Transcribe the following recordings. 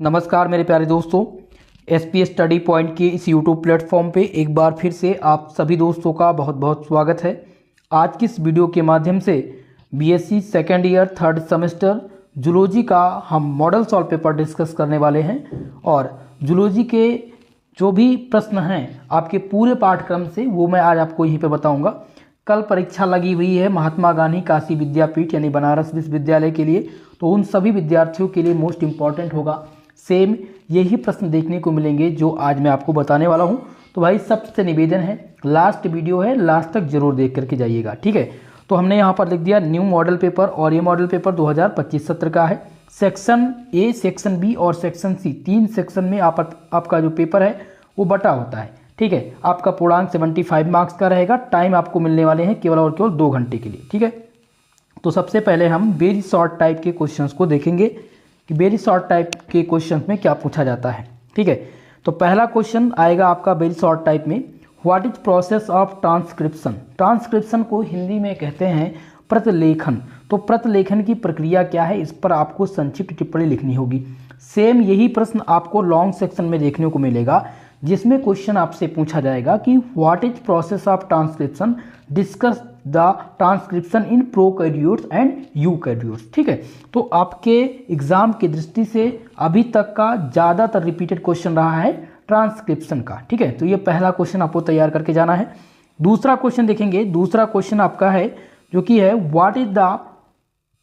नमस्कार मेरे प्यारे दोस्तों, एसपीएस स्टडी पॉइंट के इस यूट्यूब प्लेटफॉर्म पे एक बार फिर से आप सभी दोस्तों का बहुत बहुत स्वागत है। आज की इस वीडियो के माध्यम से BSc second year third semester zoology का हम मॉडल सॉल्व पेपर डिस्कस करने वाले हैं और जूलॉजी के जो भी प्रश्न हैं आपके पूरे पाठ्यक्रम से वो मैं आज आपको यहीं पे बताऊंगा। कल परीक्षा लगी हुई है महात्मा गांधी काशी विद्यापीठ यानी बनारस विश्वविद्यालय के लिए, तो उन सभी विद्यार्थियों के लिए मोस्ट इम्पॉर्टेंट होगा। सेम यही प्रश्न देखने को मिलेंगे जो आज मैं आपको बताने वाला हूं। तो भाई सबसे निवेदन है, लास्ट वीडियो है, लास्ट तक जरूर देख करके जाइएगा, ठीक है। तो हमने यहाँ पर लिख दिया न्यू मॉडल पेपर और ये मॉडल पेपर 2025 सत्र का है। सेक्शन ए, सेक्शन बी और सेक्शन सी, तीन सेक्शन में आपका जो पेपर है वो बटा होता है, ठीक है। आपका पूर्णांक 75 मार्क्स का रहेगा। टाइम आपको मिलने वाले हैं केवल और केवल 2 घंटे के लिए, ठीक है। तो सबसे पहले हम वेरी शॉर्ट टाइप के क्वेश्चंस को देखेंगे कि वेरी शॉर्ट टाइप के क्वेश्चंस में क्या पूछा जाता है, ठीक है। तो पहला क्वेश्चन आएगा आपका वेरी शॉर्ट टाइप में, what is process of transcription. Transcription को हिंदी में कहते हैं प्रतिलेखन। तो प्रतिलेखन की प्रक्रिया क्या है, इस पर आपको संक्षिप्त टिप्पणी लिखनी होगी। सेम यही प्रश्न आपको लॉन्ग सेक्शन में देखने को मिलेगा जिसमें क्वेश्चन आपसे पूछा जाएगा कि what is process of transcription, discuss the transcription in prokaryotes and eukaryotes, ठीक है। तो आपके एग्जाम की दृष्टि से अभी तक का ज़्यादातर रिपीटेड क्वेश्चन रहा है ट्रांसक्रिप्शन का, ठीक है। तो ये पहला क्वेश्चन आपको तैयार करके जाना है। दूसरा क्वेश्चन देखेंगे, दूसरा क्वेश्चन आपका है जो कि है what is the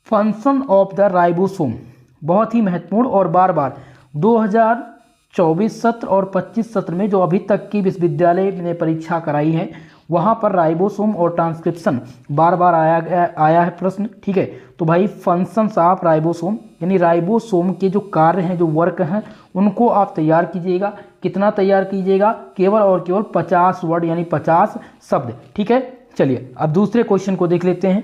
function of the ribosome. बहुत ही महत्वपूर्ण और बार बार 2024 सत्र और 25 सत्र में जो अभी तक की विश्वविद्यालय ने परीक्षा कराई है वहां पर राइबोसोम और ट्रांसक्रिप्शन बार बार आया है प्रश्न, ठीक है। तो भाई फंक्शंस ऑफ राइबोसोम यानी राइबोसोम के जो कार्य हैं, जो वर्क हैं, उनको आप तैयार कीजिएगा। कितना तैयार कीजिएगा, केवल और केवल 50 वर्ड यानी 50 शब्द, ठीक है। चलिए अब दूसरे क्वेश्चन को देख लेते हैं।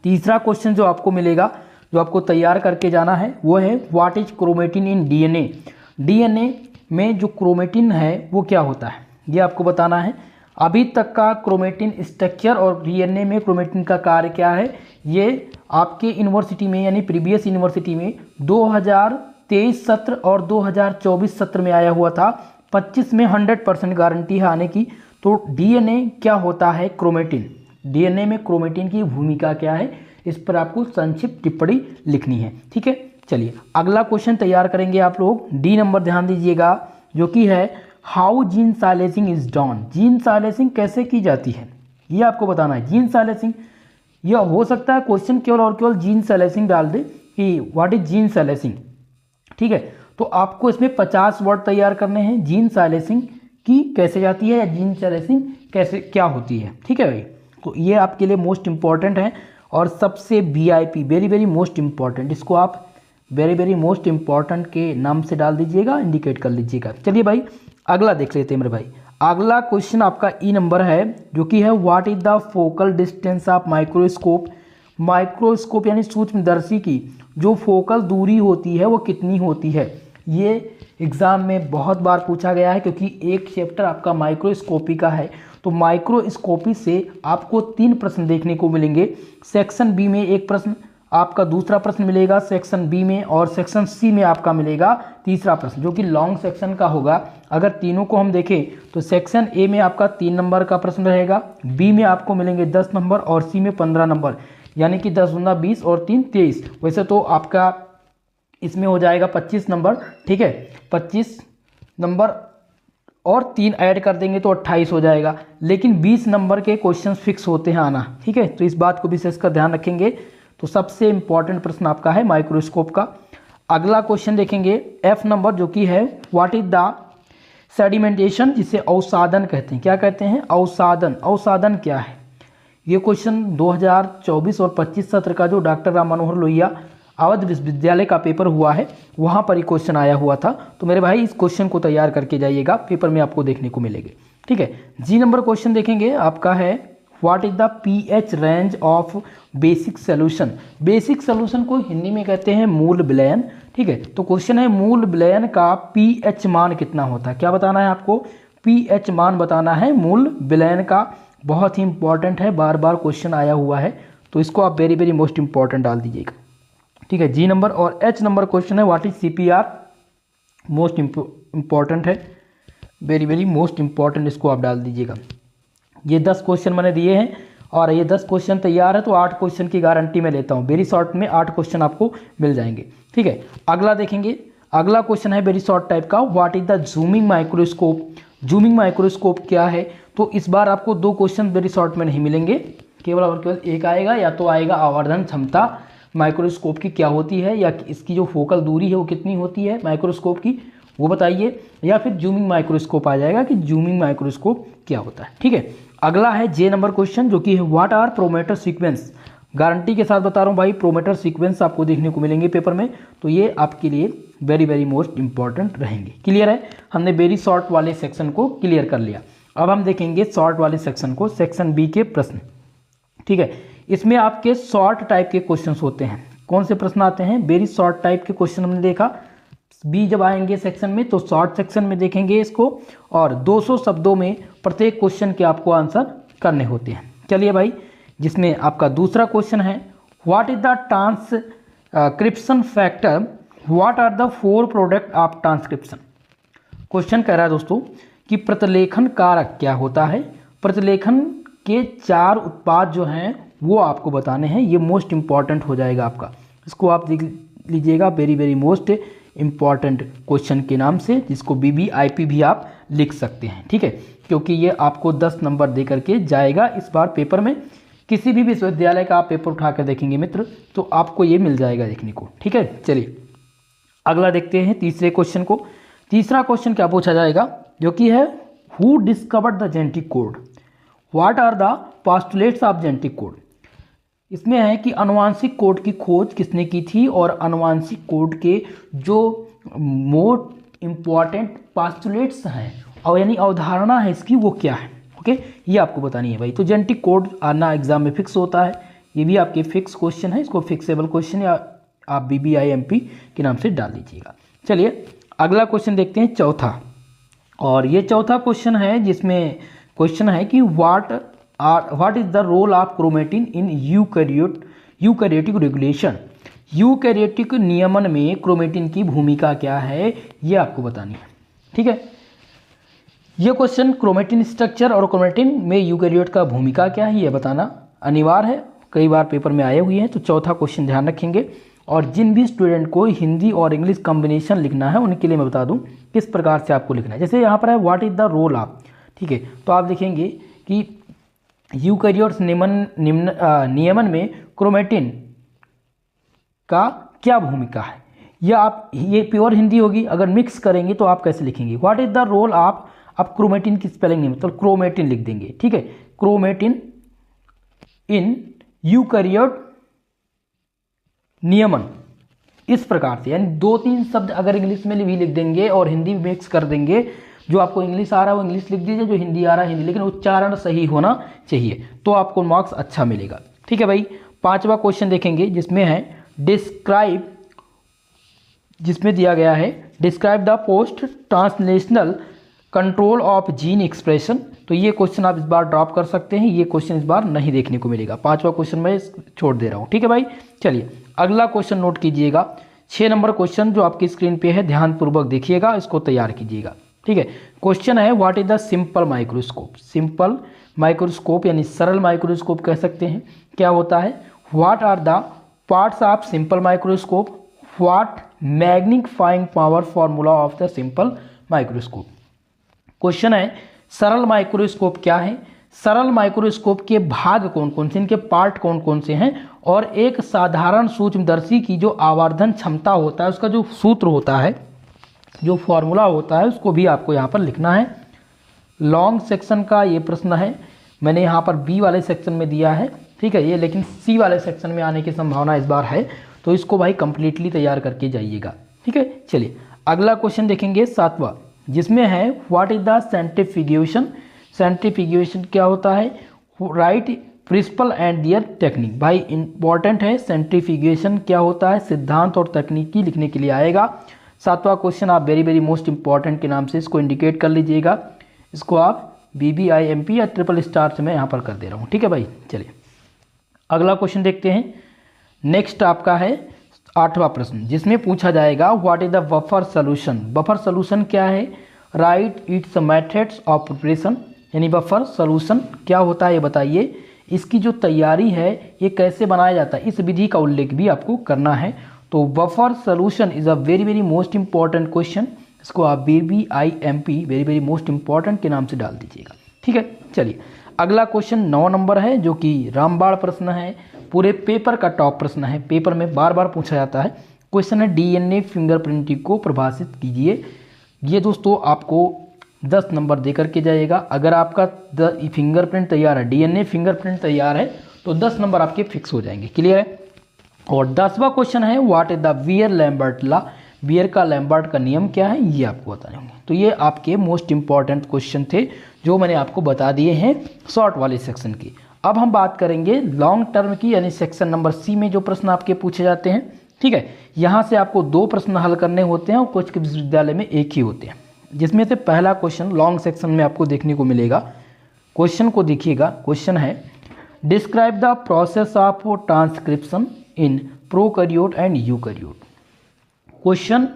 तीसरा क्वेश्चन जो आपको मिलेगा, जो आपको तैयार करके जाना है वो है what is chromatin in DNA. DNA में जो क्रोमेटिन है वो क्या होता है ये आपको बताना है। अभी तक का क्रोमेटिन स्ट्रक्चर और डीएनए में क्रोमेटिन का कार्य क्या है, ये आपके यूनिवर्सिटी में यानी प्रीवियस यूनिवर्सिटी में 2023 सत्र और 2024 सत्र में आया हुआ था। 25 में 100% गारंटी है आने की। तो डीएनए क्या होता है, क्रोमेटिन, डीएनए में क्रोमेटिन की भूमिका क्या है, इस पर आपको संक्षिप्त टिप्पणी लिखनी है, ठीक है। चलिए अगला क्वेश्चन तैयार करेंगे आप लोग। डी नंबर ध्यान दीजिएगा, जो कि है how gene silencing is done. Gene silencing कैसे की जाती है ये आपको बताना है। जीन साइलेंसिंग, यह हो सकता है क्वेश्चन केवल और केवल जीन साइलेंसिंग डाल दे कि व्हाट इज जीन साइलेंसिंग, ठीक है। तो आपको इसमें 50 वर्ड तैयार करने हैं। जीन साइलेंसिंग की कैसे जाती है या जीन साइलेंसिंग कैसे क्या होती है, ठीक है भाई। तो ये आपके लिए मोस्ट इंपॉर्टेंट है और सबसे VIP, very very most important, इसको आप वेरी वेरी मोस्ट इंपॉर्टेंट के नाम से डाल दीजिएगा, इंडिकेट कर लीजिएगा। चलिए भाई अगला देख लेते हैं मेरे भाई। अगला क्वेश्चन आपका ई नंबर है, जो कि है what is the focal distance of microscope. Microscope यानी सूक्ष्मदर्शी की जो फोकल दूरी होती है वो कितनी होती है। ये एग्जाम में बहुत बार पूछा गया है क्योंकि एक चैप्टर आपका माइक्रोस्कोपी का है। तो माइक्रोस्कोपी से आपको 3 प्रश्न देखने को मिलेंगे। सेक्शन बी में एक प्रश्न, आपका दूसरा प्रश्न मिलेगा सेक्शन बी में, और सेक्शन सी में आपका मिलेगा तीसरा प्रश्न जो कि लॉन्ग सेक्शन का होगा। अगर तीनों को हम देखें तो सेक्शन ए में आपका 3 नंबर का प्रश्न रहेगा, बी में आपको मिलेंगे 10 नंबर और सी में 15 नंबर, यानी कि 10 दूना 20 और 3 23। वैसे तो आपका इसमें हो जाएगा 25 नंबर, ठीक है। 25 नंबर और 3 ऐड कर देंगे तो 28 हो जाएगा, लेकिन 20 नंबर के क्वेश्चन फिक्स होते हैं आना, ठीक है। तो इस बात को विशेषकर ध्यान रखेंगे। तो सबसे इंपॉर्टेंट प्रश्न आपका है माइक्रोस्कोप का। अगला क्वेश्चन देखेंगे एफ नंबर, जो कि है व्हाट इज द सेडिमेंटेशन, जिसे अवसादन कहते हैं। क्या कहते हैं, अवसादन। अवसादन क्या है, ये क्वेश्चन 2024 और 25 सत्र का जो डॉक्टर राम मनोहर लोहिया अवध विश्वविद्यालय का पेपर हुआ है वहां पर ये क्वेश्चन आया हुआ था। तो मेरे भाई इस क्वेश्चन को तैयार करके जाइएगा, पेपर में आपको देखने को मिलेंगे, ठीक है। जी नंबर क्वेश्चन देखेंगे आपका है what is the pH range of basic solution. Basic solution को हिंदी में कहते हैं मूल विलयन, ठीक है। तो क्वेश्चन है मूल विलयन का पीएच मान कितना होता है, क्या बताना है आपको, पीएच मान बताना है मूल विलयन का। बहुत ही इंपॉर्टेंट है, बार बार क्वेश्चन आया हुआ है, तो इसको आप वेरी वेरी मोस्ट इंपॉर्टेंट डाल दीजिएगा, ठीक है। जी नंबर और एच नंबर क्वेश्चन है what is CPR. Most important है, वेरी वेरी मोस्ट इम्पॉर्टेंट, इसको आप डाल दीजिएगा। ये 10 क्वेश्चन मैंने दिए हैं और ये 10 क्वेश्चन तैयार है तो 8 क्वेश्चन की गारंटी मैं लेता हूँ, वेरी शॉर्ट में 8 क्वेश्चन आपको मिल जाएंगे। ठीक है, अगला देखेंगे। अगला क्वेश्चन है वेरी शॉर्ट टाइप का, what is the zooming microscope. Zooming microscope क्या है, तो इस बार आपको 2 क्वेश्चन वेरी शॉर्ट में नहीं मिलेंगे, केवल और केवल एक आएगा, या तो आएगा आवर्धन क्षमता माइक्रोस्कोप की क्या होती है, या इसकी जो फोकल दूरी है वो कितनी होती है माइक्रोस्कोप की वो बताइए, या फिर जूमिंग माइक्रोस्कोप आ जाएगा कि जूमिंग माइक्रोस्कोप क्या होता है। ठीक है, अगला है जे नंबर क्वेश्चन जो कि है व्हाट आर प्रोमेटर सीक्वेंस। गारंटी के साथ बता रहा हूँ भाई, प्रोमेटर सीक्वेंस आपको देखने को मिलेंगे पेपर में, तो ये आपके लिए वेरी वेरी मोस्ट इंपॉर्टेंट रहेंगे। क्लियर है, हमने वेरी शॉर्ट वाले सेक्शन को क्लियर कर लिया। अब हम देखेंगे शॉर्ट वाले सेक्शन को, सेक्शन बी के प्रश्न। ठीक है, इसमें आपके शॉर्ट टाइप के क्वेश्चन होते हैं। कौन से प्रश्न आते हैं, वेरी शॉर्ट टाइप के क्वेश्चन हमने देखा। बी जब आएंगे सेक्शन में तो शॉर्ट सेक्शन में देखेंगे इसको, और 200 शब्दों में प्रत्येक क्वेश्चन के आपको आंसर करने होते हैं। चलिए भाई, जिसमें आपका दूसरा क्वेश्चन है what is the transcription factor, what are the 4 product of transcription. Question कह रहा है दोस्तों कि प्रतिलेखन कारक क्या होता है, प्रतिलेखन के 4 उत्पाद जो हैं वो आपको बताने हैं। ये मोस्ट इंपॉर्टेंट हो जाएगा आपका, इसको आप देख लीजिएगा, very very most important question के नाम से, जिसको BBIP भी आप लिख सकते हैं। ठीक है, क्योंकि ये आपको 10 नंबर दे करके जाएगा इस बार पेपर में। किसी भी विश्वविद्यालय का आप पेपर उठा कर देखेंगे मित्र तो आपको ये मिल जाएगा देखने को। ठीक है, चलिए अगला देखते हैं तीसरे क्वेश्चन को। तीसरा क्वेश्चन क्या पूछा जाएगा, जो कि है who discovered the genetic code, what are the postulates of genetic code. इसमें है कि अनुवांशिक कोड की खोज किसने की थी, और अनुवांशिक कोड के जो मोस्ट इम्पॉर्टेंट पोस्टुलेट्स हैं और यानी अवधारणा है इसकी वो क्या है। ओके, ये आपको बतानी है भाई। तो जेनेटिक कोड आना एग्जाम में फिक्स होता है, ये भी आपके फिक्स क्वेश्चन है, इसको फिक्सेबल क्वेश्चन या आप BBIMP के नाम से डाल दीजिएगा। चलिए अगला क्वेश्चन देखते हैं, चौथा। और ये चौथा क्वेश्चन है जिसमें क्वेश्चन है कि what is the role of chromatin in eukaryotic regulation. Eukaryotic नियमन में क्रोमेटिन की भूमिका क्या है, ये आपको बतानी है। ठीक है, ये क्वेश्चन क्रोमेटिन स्ट्रक्चर और क्रोमेटिन में यूकैरियोट का भूमिका क्या है ये बताना अनिवार्य है, कई बार पेपर में आए हुए हैं। तो चौथा क्वेश्चन ध्यान रखेंगे। और जिन भी स्टूडेंट को हिंदी और इंग्लिश कॉम्बिनेशन लिखना है उनके लिए मैं बता दूं किस प्रकार से आपको लिखना है। जैसे यहाँ पर है what is the role of, ठीक है, तो आप लिखेंगे कि यूकैरियोट्स नियमन में क्रोमेटिन का क्या भूमिका है। या आप, ये प्योर हिंदी होगी, अगर मिक्स करेंगे तो आप कैसे लिखेंगे, what is the role of, आप क्रोमेटिन की स्पेलिंग नहीं मतलब क्रोमेटिन लिख देंगे। ठीक है, क्रोमेटिन इन यूकैरियोट नियमन, इस प्रकार से, यानी 2-3 शब्द अगर इंग्लिश में भी लिख देंगे और हिंदी मिक्स कर देंगे, जो आपको इंग्लिश आ रहा है वो इंग्लिश लिख दीजिए, जो हिंदी आ रहा है हिंदी, लेकिन उच्चारण सही होना चाहिए, तो आपको मार्क्स अच्छा मिलेगा। ठीक है भाई, 5वां क्वेश्चन देखेंगे जिसमें है डिस्क्राइब, जिसमें दिया गया है describe the post translational control of gene expression. तो ये क्वेश्चन आप इस बार ड्रॉप कर सकते हैं, ये क्वेश्चन इस बार नहीं देखने को मिलेगा। 5वां क्वेश्चन मैं छोड़ दे रहा हूँ। ठीक है भाई, चलिए अगला क्वेश्चन नोट कीजिएगा, 6 नंबर क्वेश्चन जो आपकी स्क्रीन पे है, ध्यानपूर्वक देखिएगा, इसको तैयार कीजिएगा। ठीक है, क्वेश्चन है what is the simple microscope. Simple microscope यानी सरल माइक्रोस्कोप कह सकते हैं, क्या होता है। What are the parts of simple microscope, what magnifying power formula of the simple microscope. Question है सरल माइक्रोस्कोप क्या है, सरल माइक्रोस्कोप के भाग कौन कौन से, इनके पार्ट कौन कौन से हैं, और एक साधारण सूक्ष्मदर्शी की जो आवर्धन क्षमता होता है उसका जो सूत्र होता है, जो फॉर्मूला होता है, उसको भी आपको यहाँ पर लिखना है। लॉन्ग सेक्शन का ये प्रश्न है, मैंने यहाँ पर बी वाले सेक्शन में दिया है। ठीक है, ये लेकिन सी वाले सेक्शन में आने की संभावना इस बार है, तो इसको भाई कंप्लीटली तैयार करके जाइएगा। ठीक है, चलिए अगला क्वेश्चन देखेंगे 7वां, जिसमें है what is the centrifugation. Centrifugation क्या होता है, write principle and their technique. भाई इंपॉर्टेंट है, सेंट्रीफ्यूगेशन क्या होता है, सिद्धांत और तकनीकी लिखने के लिए आएगा। 7वां क्वेश्चन आप वेरी वेरी मोस्ट इंपॉर्टेंट के नाम से इसको इंडिकेट कर लीजिएगा, इसको आप BBIMP या ट्रिपल स्टार से मैं यहाँ पर कर दे रहा हूँ। ठीक है भाई, चलिए अगला क्वेश्चन देखते हैं। नेक्स्ट आपका है 8वां प्रश्न, जिसमें पूछा जाएगा what is the buffer solution. Buffer solution क्या है? Right it's methods of preparation, यानी बफर सोल्यूशन क्या होता है ये बताइए। इसकी जो तैयारी है ये कैसे बनाया जाता है, इस विधि का उल्लेख भी आपको करना है। तो buffer solution is a very very most important question. इसको आप BBIMP very very most important के नाम से डाल दीजिएगा। ठीक है, चलिए अगला क्वेश्चन 9 नंबर है, जो कि रामबाण प्रश्न है, पूरे पेपर का टॉप प्रश्न है, पेपर में बार बार पूछा जाता है। क्वेश्चन है DNA फिंगरप्रिंटिंग को परिभाषित कीजिए। ये दोस्तों आपको 10 नंबर दे करके जाएगा। अगर आपका फिंगरप्रिंट तैयार है, DNA फिंगरप्रिंट तैयार है, तो 10 नंबर आपके फिक्स हो जाएंगे। क्लियर है? और 10वां क्वेश्चन है what is the Beer Lambert law. Beer का लैम्बर्ट का नियम क्या है ये आपको बताने होंगे। तो ये आपके मोस्ट इंपॉर्टेंट क्वेश्चन थे जो मैंने आपको बता दिए हैं शॉर्ट वाले सेक्शन की। अब हम बात करेंगे लॉन्ग टर्म की, यानी सेक्शन नंबर C में जो प्रश्न आपके पूछे जाते हैं। ठीक है, यहाँ से आपको 2 प्रश्न हल करने होते हैं और कुछ विश्वविद्यालय में एक ही होते हैं, जिसमें से पहला क्वेश्चन लॉन्ग सेक्शन में आपको देखने को मिलेगा। क्वेश्चन को देखिएगा, क्वेश्चन है describe the process of transcription in prokaryote and eukaryote. Question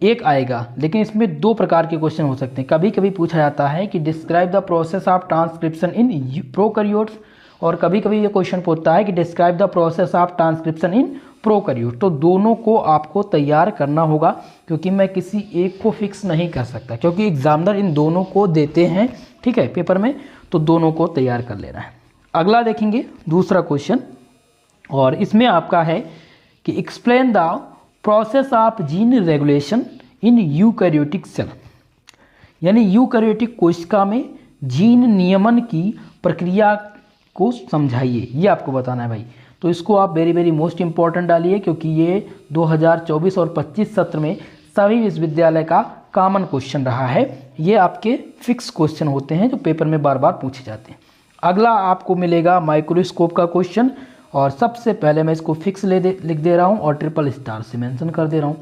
एक आएगा, लेकिन इसमें 2 प्रकार के क्वेश्चन हो सकते हैं। कभी कभी पूछा जाता है कि describe the process of transcription in prokaryotes, और कभी कभी ये क्वेश्चन पूछता है कि describe the process of transcription in prokaryote. तो दोनों को आपको तैयार करना होगा, क्योंकि मैं किसी एक को फिक्स नहीं कर सकता, क्योंकि एग्जामिनर इन दोनों को देते हैं। ठीक है, पेपर में, तो दोनों को तैयार कर लेना है। अगला देखेंगे दूसरा क्वेश्चन, और इसमें आपका है कि explain the process of gene regulation in eukaryotic cell, यानी यूकैरियोटिक कोशिका में जीन नियमन की प्रक्रिया को समझाइए, ये आपको बताना है भाई। तो इसको आप वेरी वेरी मोस्ट इंपॉर्टेंट डालिए, क्योंकि ये 2024 और 25 सत्र में सभी विश्वविद्यालय का कॉमन क्वेश्चन रहा है। ये आपके फिक्स क्वेश्चन होते हैं जो पेपर में बार बार पूछे जाते हैं। अगला आपको मिलेगा माइक्रोस्कोप का क्वेश्चन, और सबसे पहले मैं इसको फिक्स लिख दे रहा हूँ और ट्रिपल स्टार से मेंशन कर दे रहा हूँ।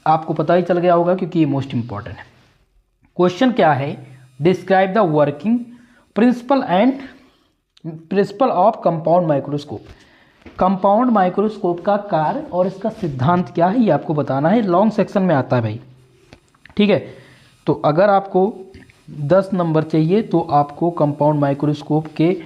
आपको पता ही चल गया होगा क्योंकि ये मोस्ट इंपॉर्टेंट है। क्वेश्चन क्या है? Describe the working principle of compound microscope. Compound microscope का कार्य और इसका सिद्धांत क्या है ये आपको बताना है। लॉन्ग सेक्शन में आता है भाई। ठीक है, तो अगर आपको 10 नंबर चाहिए तो आपको कंपाउंड माइक्रोस्कोप के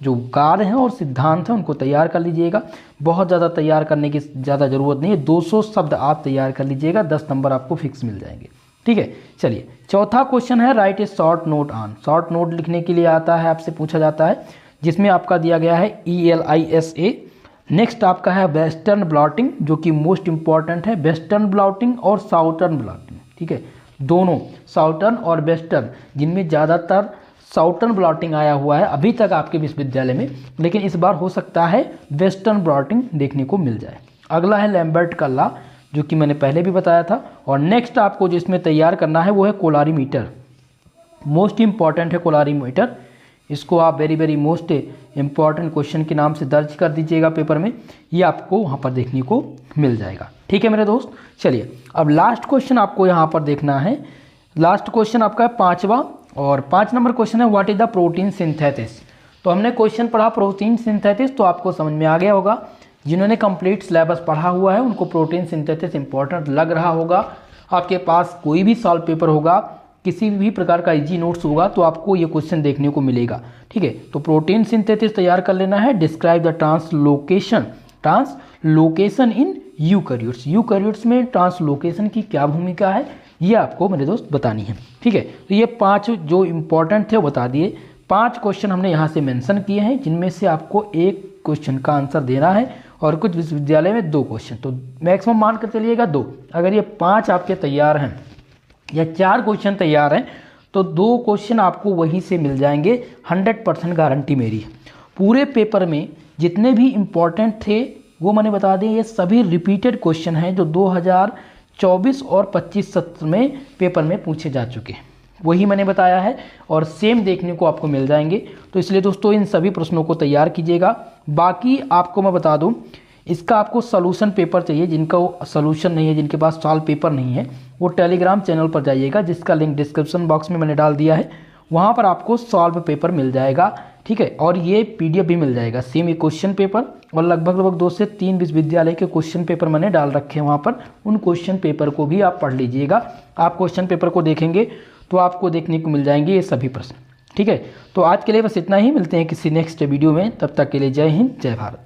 जो कार्य हैं और सिद्धांत हैं उनको तैयार कर लीजिएगा। बहुत ज़्यादा तैयार करने की ज़्यादा ज़रूरत नहीं है, 200 शब्द आप तैयार कर लीजिएगा, 10 नंबर आपको फिक्स मिल जाएंगे। ठीक है, चलिए चौथा क्वेश्चन है right A short note on. Short note लिखने के लिए आता है, आपसे पूछा जाता है, जिसमें आपका दिया गया है ELISA। नेक्स्ट आपका है वेस्टर्न ब्लॉटिंग, जो कि मोस्ट इंपॉर्टेंट है। वेस्टर्न ब्लॉटिंग और साउथर्न ब्लॉटिंग, ठीक है, दोनों साउथर्न और वेस्टर्न, जिनमें ज़्यादातर साउथर्न ब्लॉटिंग आया हुआ है अभी तक आपके विश्वविद्यालय में, लेकिन इस बार हो सकता है वेस्टर्न ब्लॉटिंग देखने को मिल जाए। अगला है लैम्बर्ट का लॉ, जो कि मैंने पहले भी बताया था। और नेक्स्ट आपको जिसमें तैयार करना है वो है कोलारीमीटर। मोस्ट इंपॉर्टेंट है कोलारीमीटर, इसको आप very very most important question के नाम से दर्ज कर दीजिएगा पेपर में, ये आपको वहाँ पर देखने को मिल जाएगा। ठीक है मेरे दोस्त, चलिए अब लास्ट क्वेश्चन आपको यहाँ पर देखना है। लास्ट क्वेश्चन आपका है 5वां, और 5 नंबर क्वेश्चन है what is the protein synthesis. तो हमने क्वेश्चन पढ़ा प्रोटीन सिंथेसिस, तो आपको समझ में आ गया होगा। जिन्होंने कंप्लीट सिलेबस पढ़ा हुआ है उनको प्रोटीन सिंथेसिस इंपॉर्टेंट लग रहा होगा। आपके पास कोई भी सॉल्व पेपर होगा, किसी भी प्रकार का इजी नोट्स होगा, तो आपको ये क्वेश्चन देखने को मिलेगा। ठीक है, तो प्रोटीन सिंथेसिस तैयार कर लेना है। Describe the translocation in eukaryotes. Eukaryotes में ट्रांसलोकेशन की क्या भूमिका है ये आपको मेरे दोस्त बतानी है। ठीक है, तो ये 5 जो इंपॉर्टेंट थे वो बता दिए। 5 क्वेश्चन हमने यहाँ से मेंशन किए हैं, जिनमें से आपको एक क्वेश्चन का आंसर देना है, और कुछ विश्वविद्यालय में 2 क्वेश्चन, तो मैक्सिमम मान कर चलिएगा 2। अगर ये 5 आपके तैयार हैं या 4 क्वेश्चन तैयार हैं, तो 2 क्वेश्चन आपको वहीं से मिल जाएंगे। 100% गारंटी मेरी है। पूरे पेपर में जितने भी इम्पोर्टेंट थे वो मैंने बता दें, ये सभी रिपीटेड क्वेश्चन हैं जो 2024 और 25 सत्र में पेपर में पूछे जा चुके हैं, वही मैंने बताया है, और सेम देखने को आपको मिल जाएंगे। तो इसलिए दोस्तों इन सभी प्रश्नों को तैयार कीजिएगा। बाकी आपको मैं बता दूं, इसका आपको सॉल्यूशन पेपर चाहिए, जिनका सॉल्यूशन नहीं है, जिनके पास सॉल्व पेपर नहीं है, वो टेलीग्राम चैनल पर जाइएगा, जिसका लिंक डिस्क्रिप्शन बॉक्स में मैंने डाल दिया है। वहाँ पर आपको सॉल्व पेपर मिल जाएगा। ठीक है। और ये PDF भी मिल जाएगा, सेम ये क्वेश्चन पेपर, और लगभग 2 से 3 विश्वविद्यालय के क्वेश्चन पेपर मैंने डाल रखे हैं वहाँ पर, उन क्वेश्चन पेपर को भी आप पढ़ लीजिएगा। आप क्वेश्चन पेपर को देखेंगे तो आपको देखने को मिल जाएंगे ये सभी प्रश्न, ठीक है। तो आज के लिए बस इतना ही, मिलते हैं किसी नेक्स्ट वीडियो में, तब तक के लिए जय हिंद जय भारत।